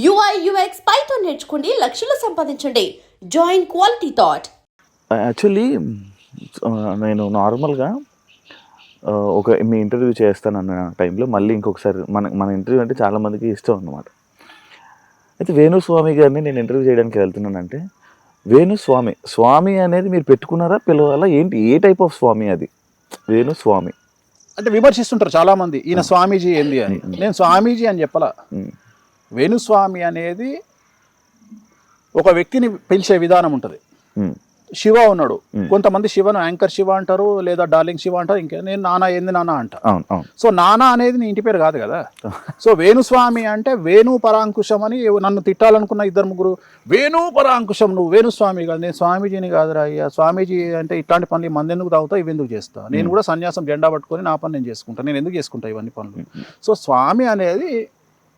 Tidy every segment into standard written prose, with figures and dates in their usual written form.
UI UX Python నేర్చుకోండి, లక్షలు సంపాదించండి. Join quality thought. యాక్చువల్లీ నేను నార్మల్గా మీ ఇంటర్వ్యూ చేస్తానన్న టైంలో మళ్ళీ ఇంకొకసారి మన ఇంటర్వ్యూ అంటే చాలామందికి ఇష్టం అన్నమాట. అయితే వేణుస్వామి గారిని నేను ఇంటర్వ్యూ చేయడానికి వెళ్తున్నానంటే, స్వామి అనేది మీరు పెట్టుకున్నారా, పిలవాలా, ఏంటి, ఏ టైప్ ఆఫ్ స్వామి అది వేణుస్వామి? అంటే విమర్శిస్తుంటారు చాలా మంది, ఈయన స్వామీజీ ఏంది అని. నేను స్వామీజీ అని చెప్పలా. వేణుస్వామి అనేది ఒక వ్యక్తిని పిలిచే విధానం ఉంటుంది. శివ ఉన్నాడు, కొంతమంది శివను యాంకర్ శివ అంటారు, లేదా డార్లింగ్ శివ అంటారు, ఇంకా నేను నానా ఏంది నానా అంట. సో నానా అనేది నీ ఇంటి పేరు కాదు కదా. సో వేణుస్వామి అంటే వేణు పరాంకుశం అని నన్ను తిట్టాలనుకున్న ఇద్దరు ముగ్గురు, వేణు పరాంకుశం నువ్వు వేణుస్వామి కాదు, నేను స్వామీజీని కాదురా అయ్యా. స్వామీజీ అంటే ఇట్లాంటి పనులు మంది ఎందుకు తాగుతావు, ఇవి ఎందుకు చేస్తా, నేను కూడా సన్యాసం జెండా పట్టుకొని నా పని నేను చేసుకుంటాను, నేను ఎందుకు చేసుకుంటా ఇవన్నీ పనులు. సో స్వామి అనేది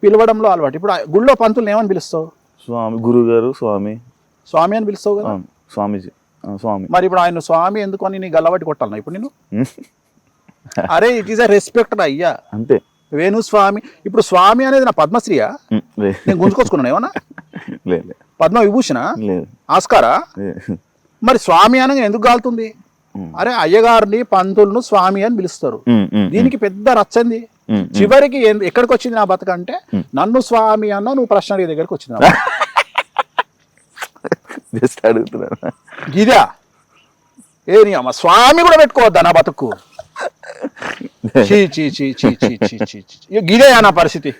పిలవడంలో అలవాటు. ఇప్పుడు గుళ్ళో పంతులు ఏమని పిలుస్తావు? స్వామి, గురుగారు, స్వామి అని పిలుస్తావు కదా. స్వామీజీ, స్వామి. మరి ఇప్పుడు ఆయన స్వామి ఎందుకు అని నీ గల్లబట్టి కొట్టాలన్నా ఇప్పుడు నేను? అరే ఇట్ ఈస్ అ రెస్పెక్ట్ అయ్యా, అంతే. వేణుస్వామి, ఇప్పుడు స్వామి అనేది నా పద్మశ్రీయా? నేను గుంజుకొచ్చుకున్నాను ఏమన్నా? పద్మ విభూషణ, ఆస్కారా? మరి స్వామి అనగా ఎందుకు గాలుతుంది? అరే అయ్యగారిని పంతులను స్వామి అని పిలుస్తారు, దీనికి పెద్ద రచ్చంది. చివరికి ఎక్కడికి వచ్చింది నా బతకంటే, నన్ను స్వామి అన్న నువ్వు ప్రశ్న అడిగే దగ్గరికి వచ్చింది. జస్ట్ అడుగుతున్నా, గిదా ఏ నీ అమ్మ స్వామి కూడా పెట్టుకోవద్దా నా బతుకు? గిదే నా పరిస్థితి.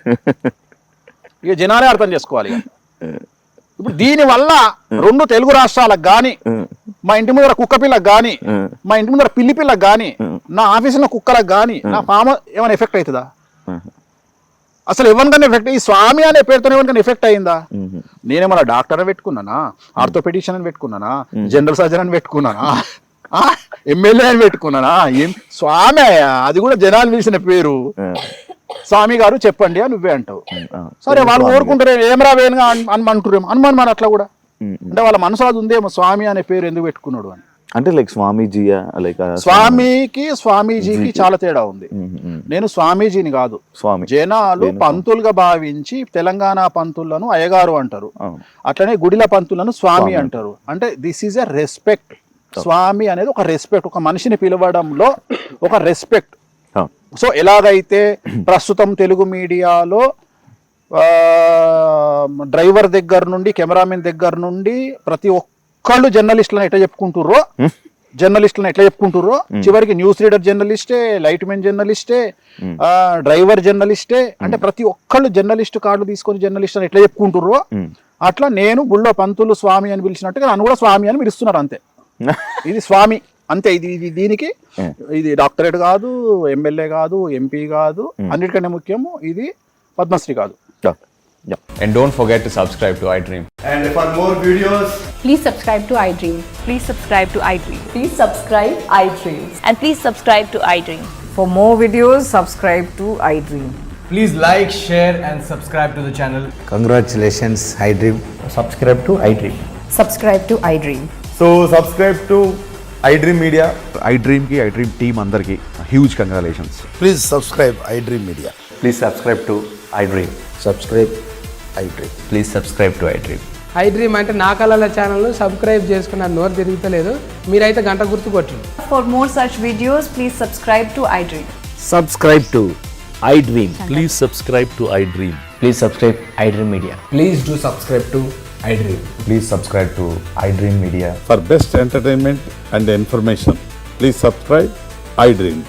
ఇక జనాలే అర్థం చేసుకోవాలి. ఇప్పుడు దీని వల్ల రెండు తెలుగు రాష్ట్రాలకు గాని, మా ఇంటి ముందర కుక్క పిల్లకు గాని, మా ఇంటి ముందర పిల్లి పిల్లకు గాని, నా ఆఫీసులో కుక్కలకు గాని, నా ఫామ్ ఏమైనా ఎఫెక్ట్ అవుతుందా? అసలు ఎవరికైనా ఎఫెక్ట్, ఈ స్వామి అనే పేరుతో ఎవరికైనా ఎఫెక్ట్ అయిందా? నేనేమన్నా డాక్టర్ అని పెట్టుకున్నానా, ఆర్థోపెడిషన్ అని పెట్టుకున్నానా, జనరల్ సర్జన్ అని పెట్టుకున్నానా, ఎమ్మెల్యే అని పెట్టుకున్నానా? ఏం స్వామి అయ్యా, అది కూడా జనాలు పిలిచిన పేరు. స్వామి గారు చెప్పండి అని నువ్వే అంటావు. సరే వాళ్ళు కోరుకుంటారు ఏమరా వేనుగా అనుమంటారేమో, అనుమానం మరి అట్లా కూడా. అంటే వాళ్ళ మనసు అది ఉందేమో, స్వామి అనే పేరు ఎందుకు పెట్టుకున్నాడు అని. అంటే లైక్ స్వామీజీయా, లైక్ స్వామికి స్వామీజీకి చాలా తేడా ఉంది. నేను స్వామీజీని కాదు, జనాలు పంతులుగా భావించి తెలంగాణ పంతులను అయ్యగారు అంటారు, అట్లనే గుడిల పంతులను స్వామి అంటారు. అంటే దిస్ ఈజ్ ఎ రెస్పెక్ట్. స్వామి అనేది ఒక రెస్పెక్ట్, ఒక మనిషిని పిలవడంలో ఒక రెస్పెక్ట్. సో ఎలాగైతే ప్రస్తుతం తెలుగు మీడియాలో డ్రైవర్ దగ్గర నుండి, కెమెరామెన్ దగ్గర నుండి ప్రతి ఒక్కళ్ళు జర్నలిస్టులను ఎట్లా చెప్పుకుంటుర్రో, చివరికి న్యూస్ రీడర్ జర్నలిస్టే, లైట్ మెన్ జర్నలిస్టే, డ్రైవర్ జర్నలిస్టే, అంటే ప్రతి ఒక్కళ్ళు జర్నలిస్ట్ కార్డు తీసుకొని జర్నలిస్ట్ అని ఎట్లా చెప్పుకుంటుర్రో, అట్లా నేను గుళ్ళో పంతులు స్వామి అని పిలిచినట్టుగా నన్ను కూడా స్వామి అని పిలుస్తున్నారు అంతే. ఇది స్వామి అంతే. ఇది దీనికి ఇది డాక్టరేట్ కాదు, ఎమ్మెల్యే కాదు, ఎంపీ కాదు, అన్నిటికన్నా ముఖ్యము ఇది పద్మశ్రీ కాదు. And don't forget to subscribe to iDream. And for more videos, please subscribe to iDream. Please subscribe to iDream. Please subscribe iDream. And please subscribe to iDream. For more videos, subscribe to iDream. please like, share and subscribe to the channel. Congratulations, iDream. Subscribe to iDream. Subscribe to iDream. So subscribe to iDream Media. iDream ki iDream team andarki huge congratulations. Please subscribe iDream Media. Please subscribe to iDream. Subscribe iDream. Please subscribe to iDream. iDream అంటే నా కళల ఛానల్ను subscribe చేసుకున్న నోరు తిరుగుతలేదు, మీరైతే గంట గుర్తు కొట్టండి. For more such videos, please subscribe to iDream. Subscribe to iDream. Please subscribe to iDream. Please subscribe iDream Media. Please do subscribe to iDream. Please subscribe to iDream Media. For best entertainment and information, please subscribe iDream.